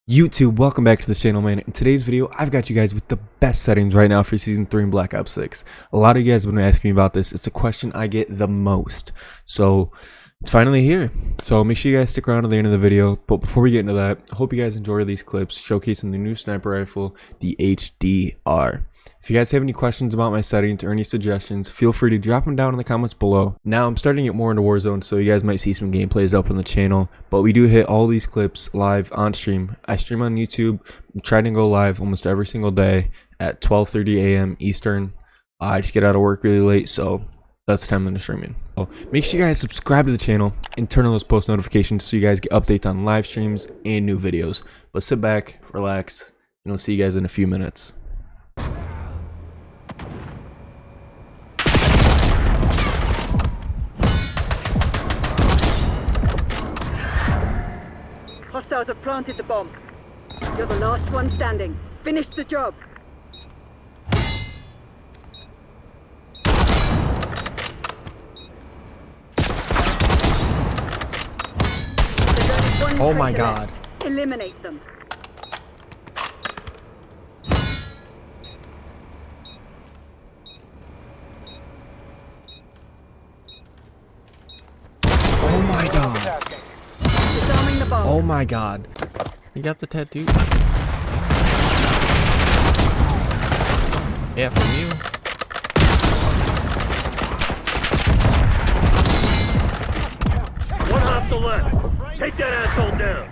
YouTube, welcome back to the channel, man. In today's video, I've got you guys with the best settings right now for Season 3 in Black Ops 6. A lot of you guys have been asking me about this. It's a question I get the most. So, it's finally here. So, make sure you guys stick around to the end of the video. But before we get into that, I hope you guys enjoy these clips showcasing the new sniper rifle, the HDR. If you guys have any questions about my settings or any suggestions, feel free to drop them down in the comments below. Now, I'm starting to get more into Warzone, so you guys might see some gameplays up on the channel, but we do hit all these clips live on stream. I stream on YouTube, trying to go live almost every single day at 12:30 a.m. Eastern. I just get out of work really late, so that's the time I'm streaming. So make sure you guys subscribe to the channel and turn on those post notifications so you guys get updates on live streams and new videos. But sit back, relax, and I'll see you guys in a few minutes. Hostiles have planted the bomb. You're the last one standing. Finish the job. Oh my God. Eliminate them. Oh my God. Disarming the bomb. Oh my God. You got the tattoo? Yeah, from you. One hostile left. Take that asshole down.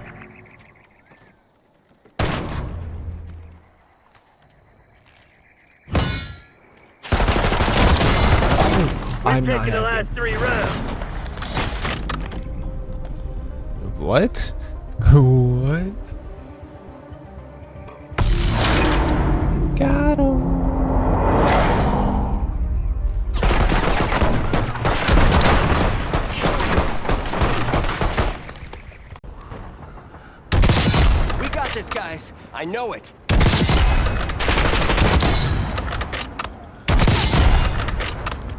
I'm not Taking the happy. last 3 rounds. What? What? Got him. We got this, guys. I know it.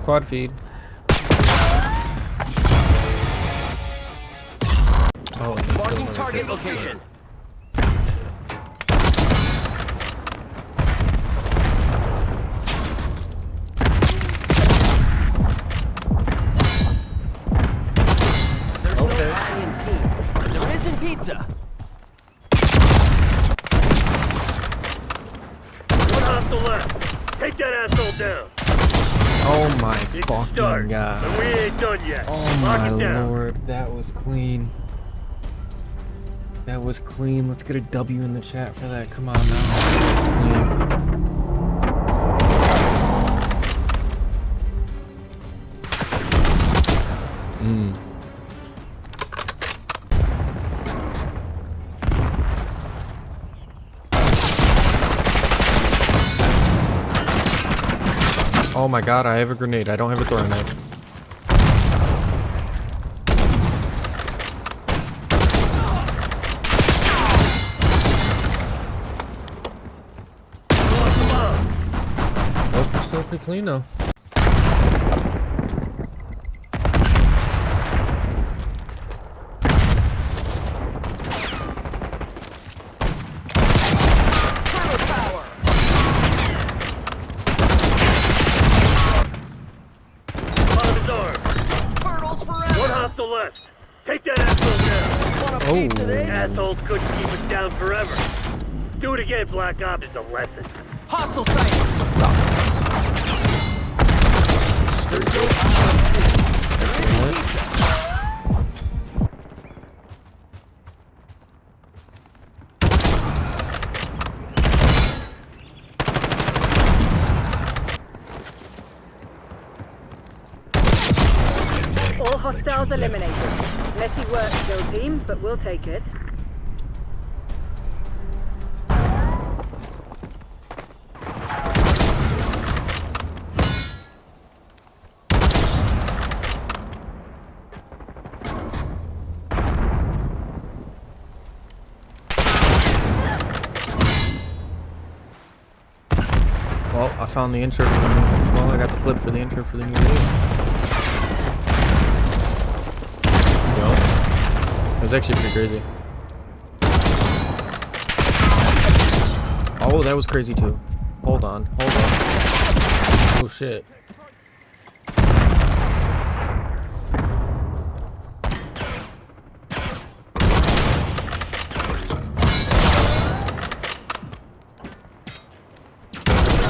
Quad feed. Oh, and Marking target location. There's no Italian team, but there isn't pizza. One hostile left. Take that asshole down. Oh my It's fucking start, God. but we ain't done yet. Oh Lock my it down. Lord, that was clean. That was clean. Let's get a W in the chat for that. Come on now. That was clean. Oh my God, I have a grenade. I don't have a throwing knife. Oh, we're still pretty clean though. Bottom is armed. Turtles forever. One hostile left. Take that asshole down. Want a piece of this? Assholes couldn't keep us down forever. Do it again, Black Ops. It's a lesson. Hostile sight. All hostiles eliminated. Messy work, kill team, but we'll take it. Well, I found the intro for the new, well, I got the clip for the intro for the new video. It was actually pretty crazy. Oh, that was crazy too. Hold on. Oh shit.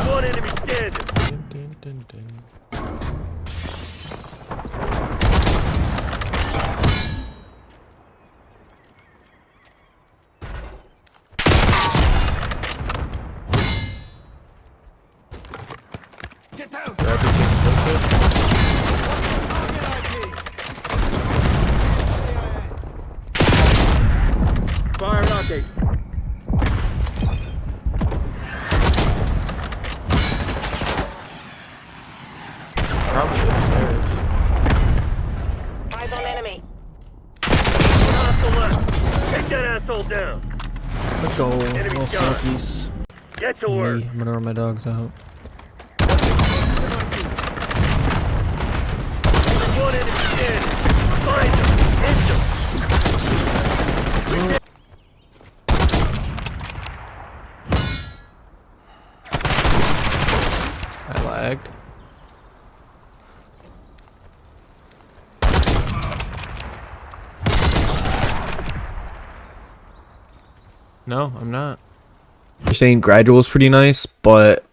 One enemy standing. Dun, dun, dun. Get down. Grab the chicken real quick. Fire an arcade. Probably upstairs. Eyes on enemy. One off the left. Take that asshole down. Let's go. Enemy Little shot. selfies. Get to work. Me, I'm gonna run my dogs out. One enemy standing. Find them. Hit them. I lagged. No, I'm not. You're saying gradual is pretty nice, but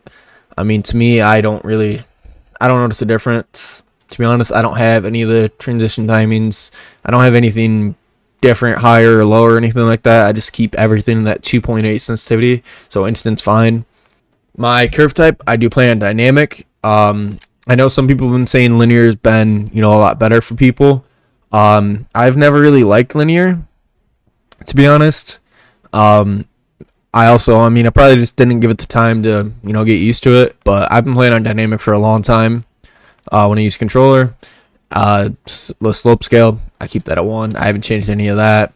I mean, to me, I don't notice a difference. To be honest, I don't have any of the transition timings. I don't have anything different, higher or lower or anything like that. I just keep everything in that 2.8 sensitivity, so instant's fine. My curve type, I do play on dynamic. I know some people have been saying linear has been, a lot better for people. I've never really liked linear, to be honest. I probably just didn't give it the time to, get used to it. But I've been playing on dynamic for a long time. When I use controller, the slope scale, I keep that at 1. I haven't changed any of that.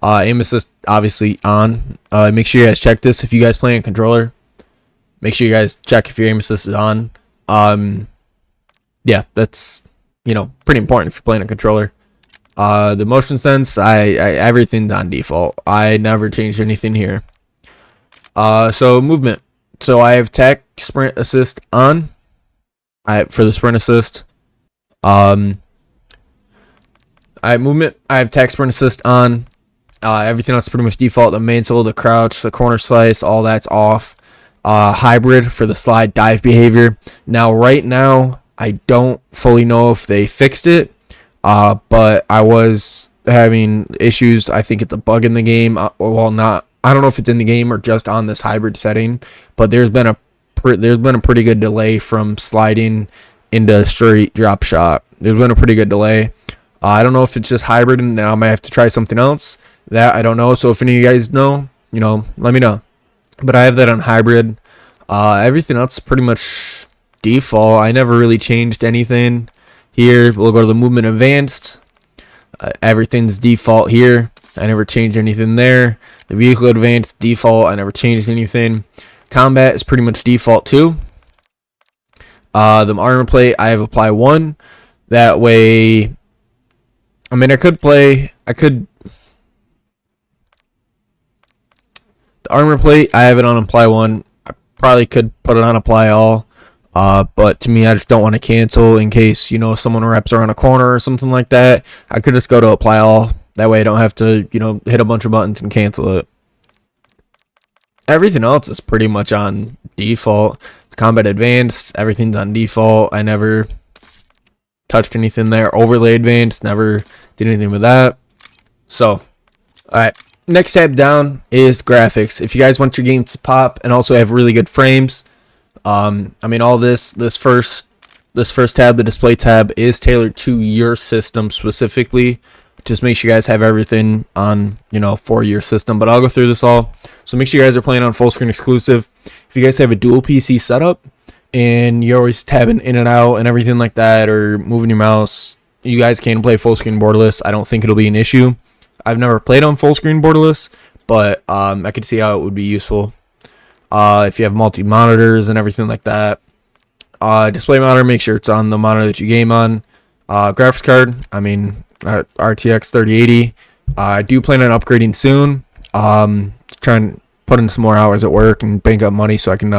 Aim assist, obviously on. Make sure you guys check this if you guys play on controller. Make sure you guys check if your aim assist is on. Yeah, that's pretty important if you're playing a controller. The motion sense, I everything's on default. I never changed anything here. So movement. So I have tech sprint assist on. For the sprint assist. I have movement. I have tech sprint assist on. Everything else is pretty much default. The mantle, the crouch, the corner slice, all that's off. Hybrid for the slide dive behavior. Now, right now, I don't fully know if they fixed it. But I was having issues. I think it's a bug in the game. I don't know if it's in the game or just on this hybrid setting. But there's been a pretty good delay from sliding into straight drop shot. There's been a pretty good delay. I don't know if it's just hybrid and now I might have to try something else. That I don't know. So if any of you guys know, let me know. But I have that on hybrid. Everything else is pretty much default. I never really changed anything here. We'll go to the movement advanced. Everything's default here. I never changed anything there. The vehicle advanced default. I never changed anything. Combat is pretty much default too. The armor plate, I have apply 1. That way, the armor plate, I have it on apply 1. I probably could put it on apply all. But to me, I just don't want to cancel in case, someone wraps around a corner or something like that. I could just go to apply all. That way I don't have to, hit a bunch of buttons and cancel it. Everything else is pretty much on default. Combat advanced, everything's on default. I never touched anything there. Overlay advanced, never did anything with that. So, alright. Next tab down is graphics. If you guys want your games to pop and also have really good frames, all this first tab, the display tab, is tailored to your system specifically. Just make sure you guys have everything on, for your system. But I'll go through this all. So make sure you guys are playing on full screen exclusive. If you guys have a dual PC setup and you're always tabbing in and out and everything like that, or moving your mouse, you guys can play full screen borderless. I don't think it'll be an issue. I've never played on full screen borderless, but I could see how it would be useful. If you have multi monitors and everything like that. Display monitor, make sure it's on the monitor that you game on. Graphics card, RTX 3080. I do plan on upgrading soon. Trying put in some more hours at work and bank up money so I can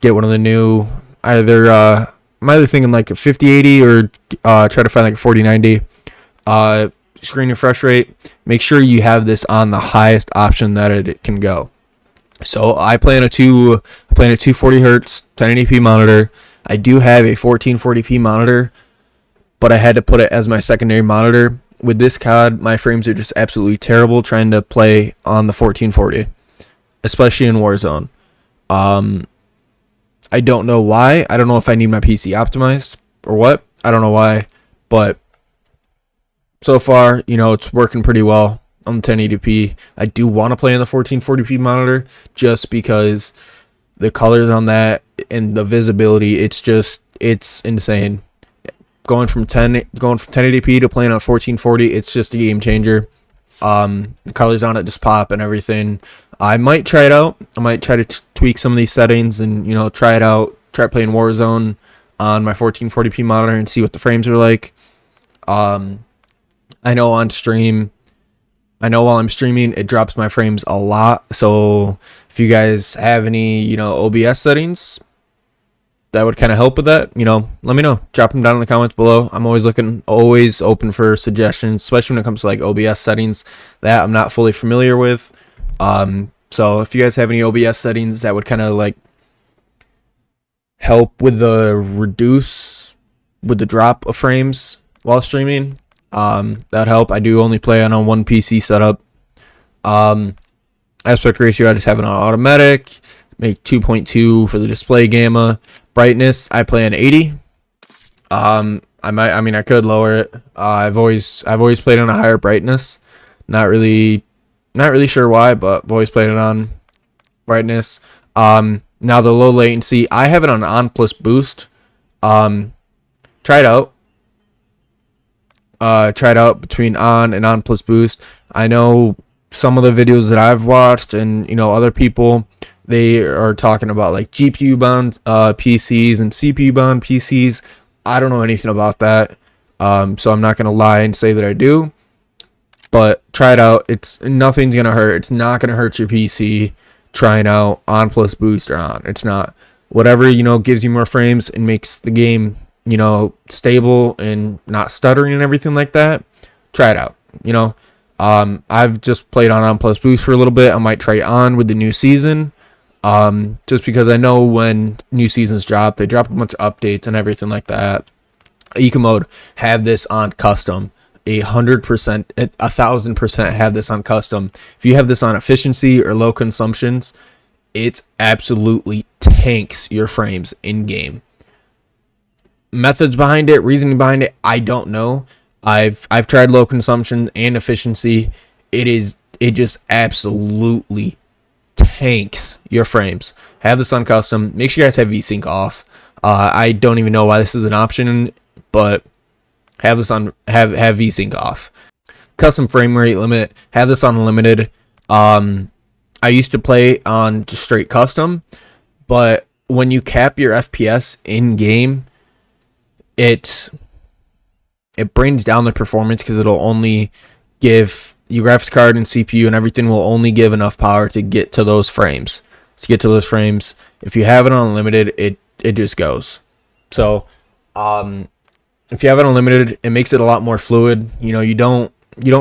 get one of the new either I'm either thinking like a 5080 or try to find like a 4090 screen refresh rate. Make sure you have this on the highest option that it can go. So I play on a 240 hertz 1080p monitor. I do have a 1440p monitor, but I had to put it as my secondary monitor. With this COD, my frames are just absolutely terrible trying to play on the 1440, especially in Warzone. I don't know why. I don't know if I need my PC optimized or what. I don't know why, but so far, you know, it's working pretty well on the 1080p. I do want to play on the 1440p monitor just because the colors on that and the visibility, it's insane. Going from 1080p to playing on 1440, it's just a game changer. The colors on it just pop and everything. I might try it out. I might try to tweak some of these settings and, you know, try it out. Try playing Warzone on my 1440p monitor and see what the frames are like. I know on stream, while I'm streaming, it drops my frames a lot. So if you guys have any, you know, OBS settings that would kind of help with that, you know, let me know. Drop them down in the comments below. I'm always open for suggestions, especially when it comes to like OBS settings that I'm not fully familiar with. So if you guys have any OBS settings that would kind of like help with the drop of frames while streaming, that'd help. I do only play on a one PC setup. Aspect ratio, I just have it on automatic. Make 2.2 for the display gamma. Brightness, I play on 80. I could lower it. I've always played on a higher brightness. Not really sure why, but I've always played it on brightness. Now the low latency, I have it on plus boost. Try it out. Try it out between on and on plus boost. I know some of the videos that I've watched and, you know, other people, they are talking about like GPU bound PCs and CPU bound PCs. I don't know anything about that. So I'm not going to lie and say that I do. But try it out. Nothing's going to hurt. It's not going to hurt your PC trying out on plus boost or on. It's not. Whatever, you know, gives you more frames and makes the game, you know, stable and not stuttering and everything like that. Try it out, you know. I've just played on plus boost for a little bit. I might try on with the new season. Just because I know when new seasons drop, they drop a bunch of updates and everything like that. Eco mode, have this on custom. 100%, 1,000% have this on custom. If you have this on efficiency or low consumptions, it absolutely tanks your frames in game. Methods behind it, reasoning behind it, I don't know. I've tried low consumption and efficiency. It just absolutely tanks your frames. Have this on custom. Make sure you guys have VSync off. I don't even know why this is an option, but have this on, have VSync off. Custom frame rate limit, have this on limited. I used to play on just straight custom, but when you cap your FPS in game, it brings down the performance because it'll only give your graphics card and CPU and everything will only give enough power to get to those frames. If you have it on unlimited, it just goes. So, if you have it unlimited, it makes it a lot more fluid. You know, you don't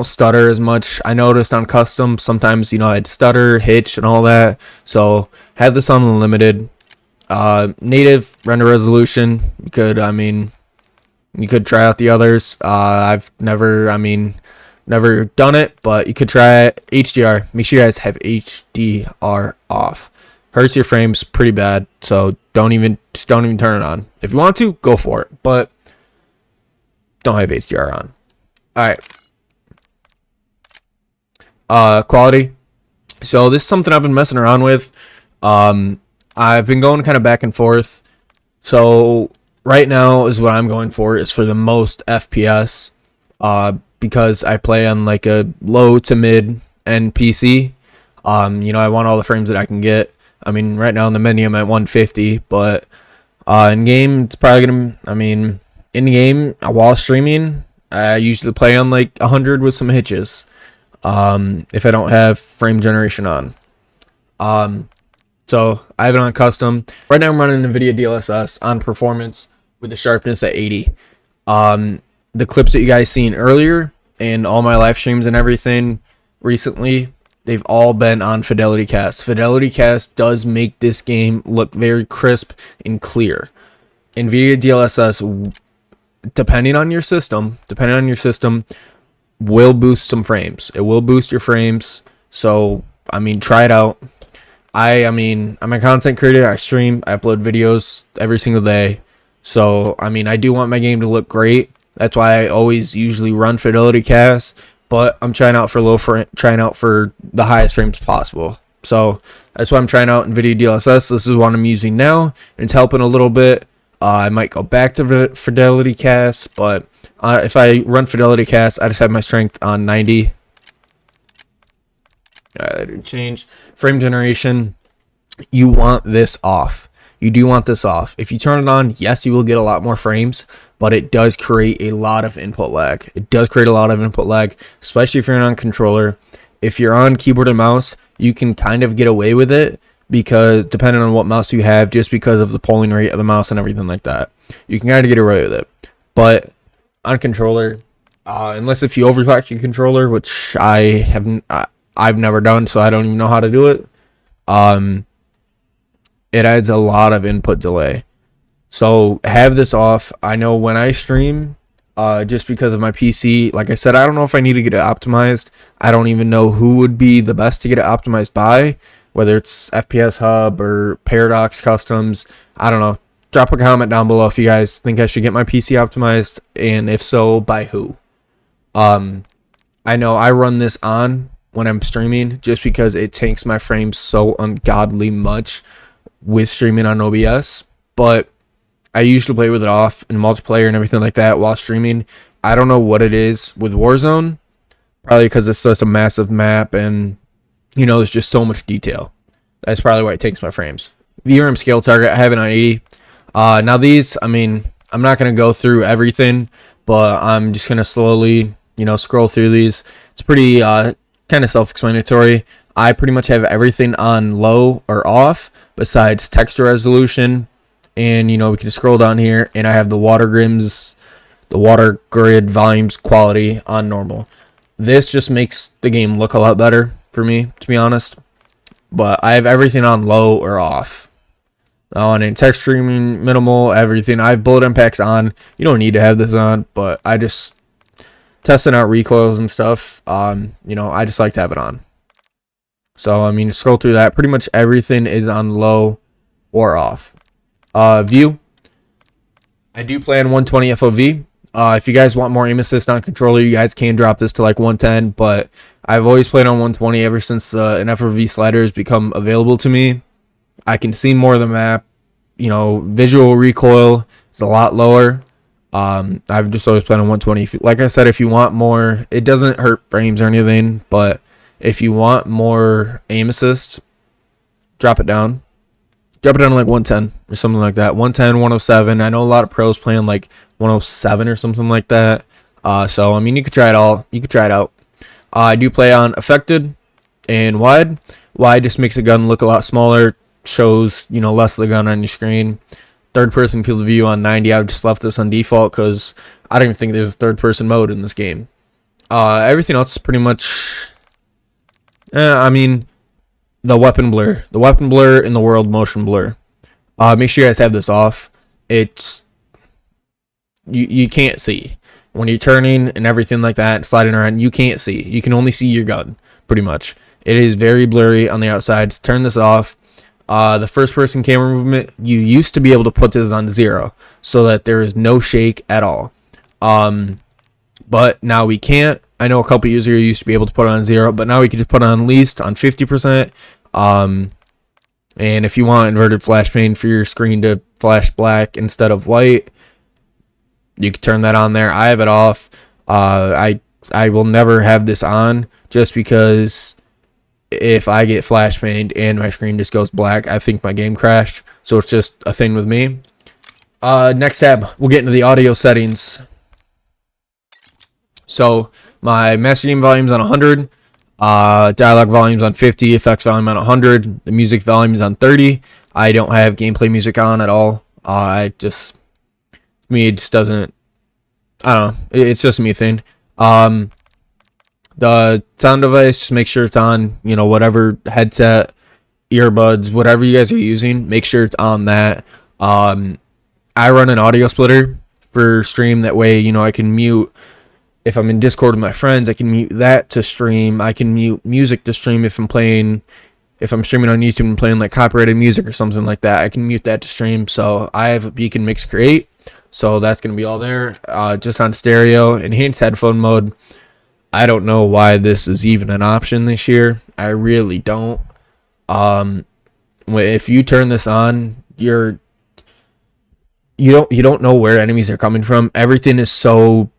stutter as much. I noticed on custom sometimes, you know, I'd stutter, hitch, and all that. So have this on unlimited. Native render resolution. You could try out the others. I've never done it, but you could try it. HDR. Make sure you guys have HDR off. Hurts your frames pretty bad, so don't even turn it on. If you want to, go for it, but don't have HDR on. All right. Quality. So this is something I've been messing around with. I've been going kind of back and forth. So right now is what I'm going for is for the most FPS. Because I play on like a low to mid end PC. You know, I want all the frames that I can get. I mean, right now in the menu I'm at 150, but in game it's probably gonna. In game while streaming, I usually play on like 100 with some hitches. If I don't have frame generation on. So I have it on custom. Right now I'm running NVIDIA DLSS on performance with the sharpness at 80. The clips that you guys seen earlier and all my live streams and everything recently, they've all been on Fidelity Cast. Fidelity Cast does make this game look very crisp and clear. NVIDIA DLSS, depending on your system, will boost some frames. It will boost your frames. So, I mean, try it out. I mean, I'm a content creator. I stream, I upload videos every single day. So, I mean, I do want my game to look great. That's why I always usually run Fidelity Cast, but I'm trying out for the highest frames possible. So, that's why I'm trying out NVIDIA DLSS. This is what I'm using now, and it's helping a little bit. I might go back to Fidelity Cast, but if I run Fidelity Cast, I just have my strength on 90. That didn't change. Frame generation, you want this off. You do want this off. If you turn it on, yes, you will get a lot more frames, but it does create a lot of input lag. Especially if you're on controller. If you're on keyboard and mouse, you can kind of get away with it, because depending on what mouse you have, just because of the polling rate of the mouse and everything like that, you can kind of get away with it. But on controller, unless if you overclock your controller, which I've never done, so I don't even know how to do it. It adds a lot of input delay. So have this off. I know when I stream, just because of my PC, like I said, I don't know if I need to get it optimized. I don't even know who would be the best to get it optimized by, whether it's FPS Hub or Paradox Customs. I don't know. Drop a comment down below if you guys think I should get my PC optimized, and if so, by who. I know I run this on when I'm streaming just because it tanks my frames so ungodly much with streaming on OBS, but I usually play with it off in multiplayer and everything like that while streaming. I don't know what it is with Warzone, probably because it's such a massive map and, you know, there's just so much detail. That's probably why it takes my frames. VRM scale target, I have it on 80. Now these, I mean, I'm not going to go through everything, but I'm just going to slowly, you know, scroll through these. It's pretty kind of self-explanatory. I pretty much have everything on low or off besides texture resolution, and you know, we can just scroll down here and I have the water grid volumes quality on normal. This just makes the game look a lot better for me, to be honest, but I have everything on low or off. On texturing minimal, everything. I have bullet impacts on. You don't need to have this on, but I just testing out recoils and stuff. You know, I just like to have it on. So I mean, scroll through that. Pretty much everything is on low or off. View. I do play on 120 FOV. If you guys want more aim assist on controller, you guys can drop this to like 110. But I've always played on 120 ever since an FOV slider has become available to me. I can see more of the map. You know, visual recoil is a lot lower. I've just always played on 120. Like I said, if you want more, it doesn't hurt frames or anything, but if you want more aim assist, drop it down. Drop it down to like 110 or something like that. 110, 107. I know a lot of pros playing like 107 or something like that. So I mean, you could try it all. You could try it out. I do play on affected and wide. Wide just makes the gun look a lot smaller. Shows, you know, less of the gun on your screen. Third person field of view on 90. I've just left this on default because I don't even think there's a third person mode in this game. Everything else is pretty much, I mean, the weapon blur and the world motion blur. Make sure you guys have this off. It's you can't see when you're turning and everything like that, sliding around. You can't see. You can only see your gun pretty much. It is very blurry on the outsides. Turn this off. The first person camera movement, you used to be able to put this on 0 so that there is no shake at all. But now we can't. I know a couple years ago you used to be able to put it on 0, but now we can just put it on least on 50%. And if you want inverted flashbang for your screen to flash black instead of white, you can turn that on there. I have it off. I will never have this on just because if I get flashbanged and my screen just goes black, I think my game crashed. So it's just a thing with me. Next tab, we'll get into the audio settings. So my master gain volume's on 100. Dialogue volume's on 50, effects volume on 100, the music volume is on 30. I don't have gameplay music on at all. It just doesn't, I don't know, it's just me thing. The sound device, just make sure it's on, you know, whatever headset, earbuds, whatever you guys are using, make sure it's on that. I run an audio splitter for stream, that way, you know, I can mute. If I'm in Discord with my friends, I can mute that to stream. I can mute music to stream if I'm streaming on YouTube and playing like copyrighted music or something like that. I can mute that to stream. So I have a Beacon Mix Create. So that's going to be all there, just on stereo. Enhanced headphone mode. I don't know why this is even an option this year. I really don't. If you turn this on, you don't know where enemies are coming from. Everything is so,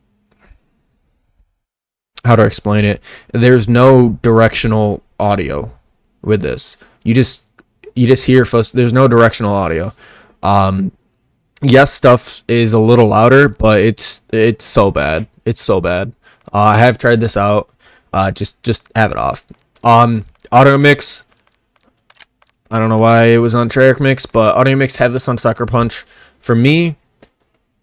how to explain it? There's no directional audio with this. You just hear first. There's no directional audio. Yes, stuff is a little louder, but it's so bad. It's so bad. I have tried this out. Just have it off. Audio mix. I don't know why it was on track mix, but audio mix have this on Sucker Punch. For me,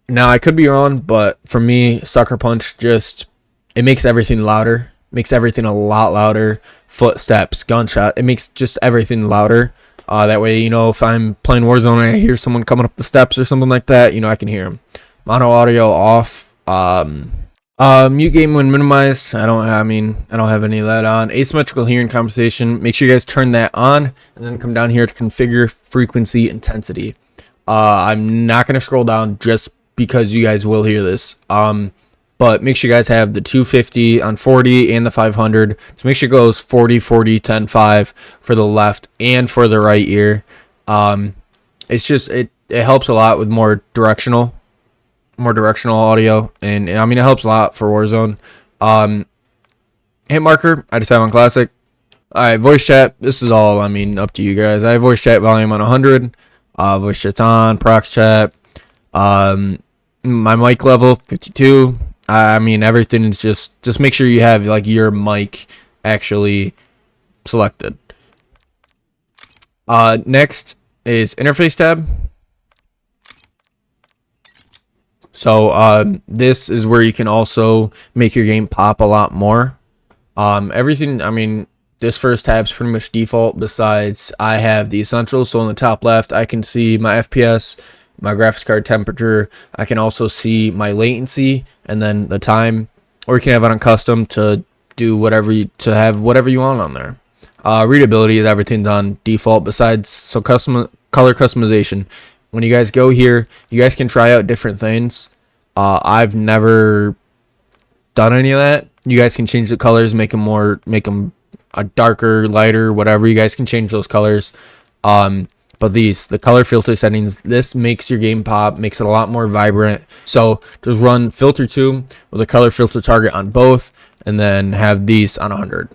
now I could be wrong, but for me, Sucker Punch it makes everything louder. Makes everything a lot louder. Footsteps, gunshot. It makes just everything louder. That way, you know, if I'm playing Warzone and I hear someone coming up the steps or something like that, you know, I can hear them. Mono audio off. Mute game when minimized. I don't have any of that on. Asymmetrical hearing compensation. Make sure you guys turn that on, and then come down here to configure frequency intensity. I'm not gonna scroll down just because you guys will hear this. But make sure you guys have the 250 on 40 and the 500. So make sure it goes 40, 40, 10, 5 for the left and for the right ear. It's just, it helps a lot with more directional audio. And I mean, it helps a lot for Warzone. Hit marker, I just have on classic. Alright, voice chat. This is all, I mean, up to you guys. I have voice chat volume on 100. Voice chat's on, prox chat. My mic level, 52. I mean, everything is just make sure you have like your mic actually selected. Next is interface tab. So this is where you can also make your game pop a lot more. Everything, I mean, this first tab is pretty much default, besides I have the essentials. So on the top left, I can see my FPS, my graphics card temperature. I can also see my latency and then the time, or you can have it on custom to do whatever to have whatever you want on there. Readability, everything's on default, besides color customization. When you guys go here, you guys can try out different things. I've never done any of that. You guys can change the colors, make them a darker, lighter, whatever. You guys can change those colors. But the color filter settings, this makes your game pop, makes it a lot more vibrant. So just run filter 2 with a color filter target on both, and then have these on 100.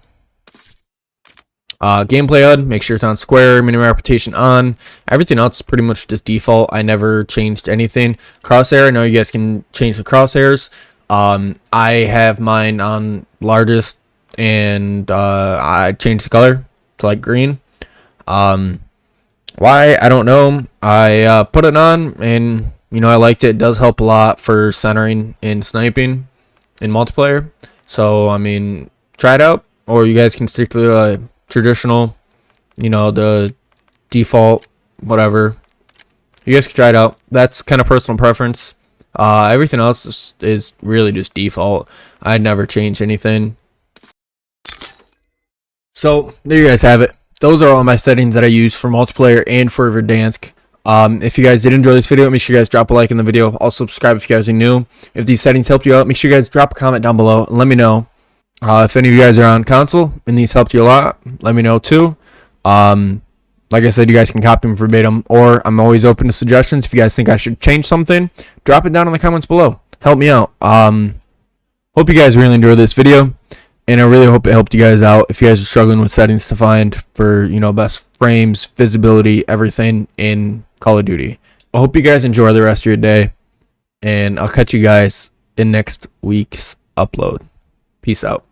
Gameplay HUD, make sure it's on square, minimum reputation on. Everything else is pretty much just default. I never changed anything. Crosshair, I know you guys can change the crosshairs. I have mine on largest, and I changed the color to like green. Why, I don't know. I put it on, and you know, I liked it. It does help a lot for centering and sniping in multiplayer. So I mean, try it out, or you guys can stick to the traditional, you know, the default, whatever. You guys can try it out. That's kind of personal preference. Everything else is really just default. I'd never change anything. So there you guys have it. Those are all my settings that I use for multiplayer and for Verdansk. If you guys did enjoy this video, make sure you guys drop a like in the video. Also subscribe if you guys are new. If these settings helped you out, make sure you guys drop a comment down below and let me know. If any of you guys are on console and these helped you a lot, let me know too. Like I said, you guys can copy them verbatim, or I'm always open to suggestions. If you guys think I should change something, drop it down in the comments below. Help me out. Hope you guys really enjoyed this video, and I really hope it helped you guys out. If you guys are struggling with settings to find for, you know, best frames, visibility, everything in Call of Duty. I hope you guys enjoy the rest of your day, and I'll catch you guys in next week's upload. Peace out.